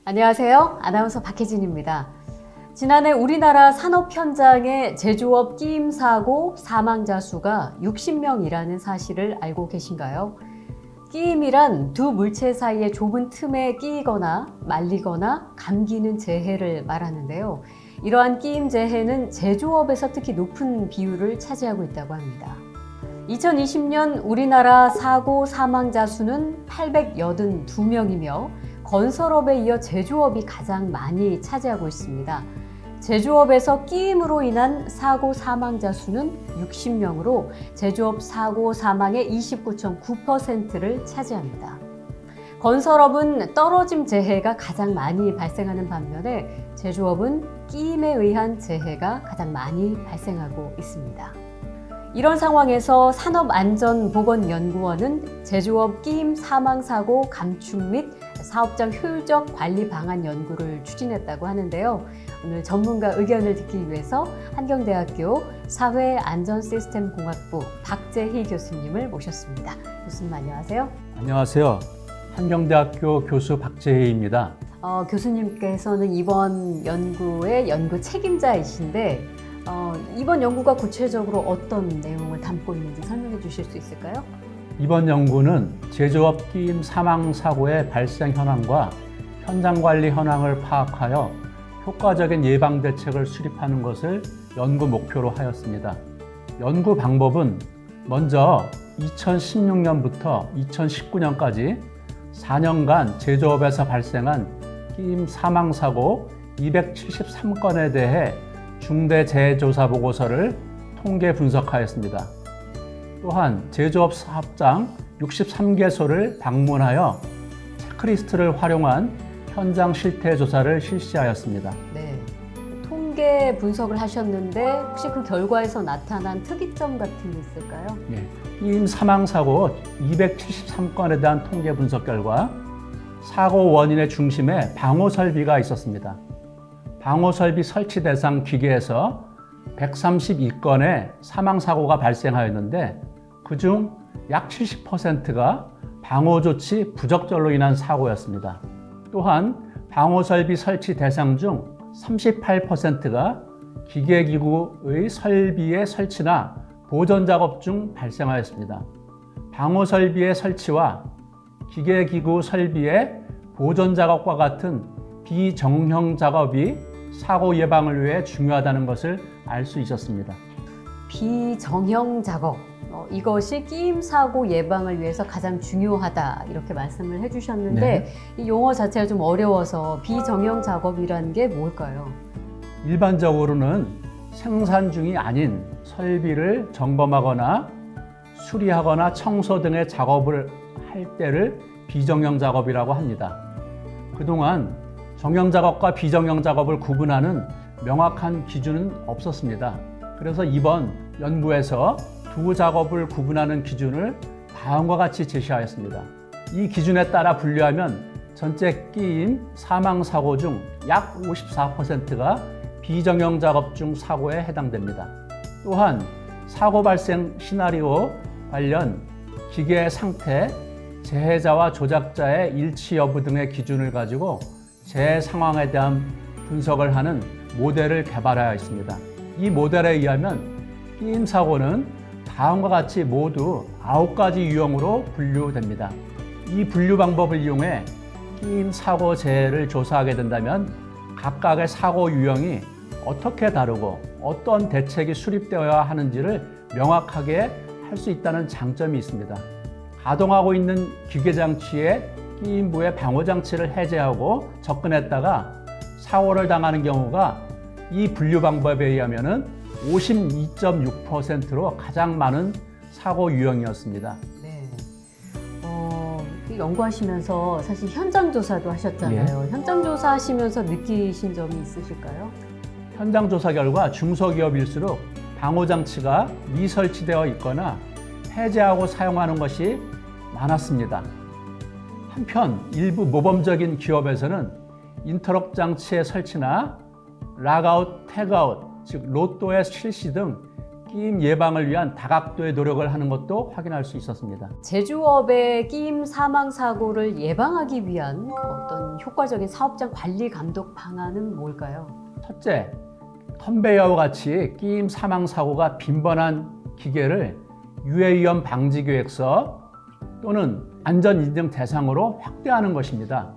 안녕하세요. 아나운서 박혜진입니다. 지난해 우리나라 산업 현장의 제조업 끼임 사고 사망자 수가 60명이라는 사실을 알고 계신가요? 끼임이란 두 물체 사이의 좁은 틈에 끼이거나 말리거나 감기는 재해를 말하는데요. 이러한 끼임 재해는 제조업에서 특히 높은 비율을 차지하고 있다고 합니다. 2020년 우리나라 사고 사망자 수는 882명이며 건설업에 이어 제조업이 가장 많이 차지하고 있습니다. 제조업에서 끼임으로 인한 사고 사망자 수는 60명으로 제조업 사고 사망의 29.9%를 차지합니다. 건설업은 떨어짐 재해가 가장 많이 발생하는 반면에 제조업은 끼임에 의한 재해가 가장 많이 발생하고 있습니다. 이런 상황에서 산업안전보건연구원은 제조업 끼임 사망사고 감축 및 사업장 효율적 관리 방안 연구를 추진했다고 하는데요. 오늘 전문가 의견을 듣기 위해서 한경대학교 사회안전시스템공학부 박재희 교수님을 모셨습니다. 교수님 안녕하세요. 안녕하세요. 한경대학교 교수 박재희입니다. 교수님께서는 이번 연구의 연구 책임자이신데 이번 연구가 구체적으로 어떤 내용을 담고 있는지 설명해 주실 수 있을까요? 이번 연구는 제조업 끼임 사망 사고의 발생 현황과 현장 관리 현황을 파악하여 효과적인 예방 대책을 수립하는 것을 연구 목표로 하였습니다. 연구 방법은 먼저 2016년부터 2019년까지 4년간 제조업에서 발생한 끼임 사망 사고 273건에 대해 중대재해조사 보고서를 통계 분석하였습니다. 또한 제조업 사업장 63개소를 방문하여 체크리스트를 활용한 현장 실태 조사를 실시하였습니다. 네, 통계 분석을 하셨는데 혹시 그 결과에서 나타난 특이점 같은 게 있을까요? 끼임 사망 사고 273건에 대한 통계 분석 결과 사고 원인의 중심에 방호 설비가 있었습니다. 방호 설비 설치 대상 기계에서 132건의 사망 사고가 발생하였는데 그중 약 70%가 방호 조치 부적절로 인한 사고였습니다. 또한 방호 설비 설치 대상 중 38%가 기계기구의 설비의 설치나 보존 작업 중 발생하였습니다. 방호 설비의 설치와 기계기구 설비의 보존 작업과 같은 비정형 작업이 사고 예방을 위해 중요하다는 것을 알 수 있었습니다. 비정형 작업, 이것이 끼임 사고 예방을 위해서 가장 중요하다 이렇게 말씀을 해주셨는데 네. 이 용어 자체가 좀 어려워서 비정형 작업이라는 게 뭘까요? 일반적으로는 생산 중이 아닌 설비를 점검하거나 수리하거나 청소 등의 작업을 할 때를 비정형 작업이라고 합니다. 그동안 정형 작업과 비정형 작업을 구분하는 명확한 기준은 없었습니다. 그래서 이번 연구에서 두 작업을 구분하는 기준을 다음과 같이 제시하였습니다. 이 기준에 따라 분류하면 전체 끼임 사망 사고 중 약 54%가 비정형 작업 중 사고에 해당됩니다. 또한 사고 발생 시나리오 관련 기계의 상태, 재해자와 조작자의 일치 여부 등의 기준을 가지고 재해 상황에 대한 분석을 하는 모델을 개발하였습니다. 이 모델에 의하면 끼임 사고는 다음과 같이 모두 9가지 유형으로 분류됩니다. 이 분류 방법을 이용해 끼임 사고 재해를 조사하게 된다면 각각의 사고 유형이 어떻게 다르고 어떤 대책이 수립되어야 하는지를 명확하게 할 수 있다는 장점이 있습니다. 가동하고 있는 기계장치의 끼임부의 방호장치를 해제하고 접근했다가 사고를 당하는 경우가 이 분류 방법에 의하면 52.6%로 가장 많은 사고 유형이었습니다. 네. 연구하시면서 사실 현장 조사도 하셨잖아요. 예. 현장 조사하시면서 느끼신 점이 있으실까요? 현장 조사 결과 중소기업일수록 방호장치가 미설치되어 있거나 해제하고 사용하는 것이 많았습니다. 한편 일부 모범적인 기업에서는 인터럽 장치의 설치나 락아웃, 태그아웃, 즉 로또의 실시 등 끼임 예방을 위한 다각도의 노력을 하는 것도 확인할 수 있었습니다. 제조업의 끼임 사망 사고를 예방하기 위한 어떤 효과적인 사업장 관리 감독 방안은 뭘까요? 첫째, 컨베이어와 같이 끼임 사망 사고가 빈번한 기계를 유해위험 방지 계획서 또는 안전 인증 대상으로 확대하는 것입니다.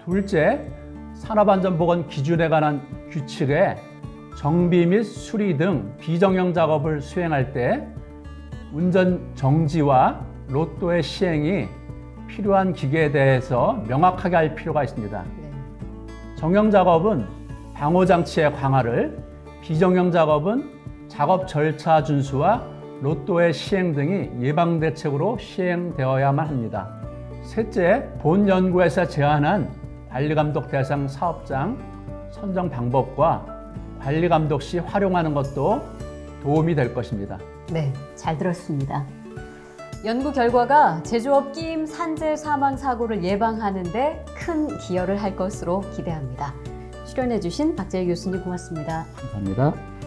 둘째, 산업안전보건 기준에 관한 규칙에 정비 및 수리 등 비정형 작업을 수행할 때 운전 정지와 로또의 시행이 필요한 기계에 대해서 명확하게 할 필요가 있습니다. 네. 정형 작업은 방호 장치의 강화를, 비정형 작업은 작업 절차 준수와 로또의 시행 등이 예방 대책으로 시행되어야만 합니다. 셋째, 본 연구에서 제안한 관리감독 대상 사업장 선정 방법과 관리감독 시 활용하는 것도 도움이 될 것입니다. 네, 잘 들었습니다. 연구 결과가 제조업 끼임 산재 사망 사고를 예방하는 데 큰 기여를 할 것으로 기대합니다. 출연해 주신 박재희 교수님 고맙습니다. 감사합니다.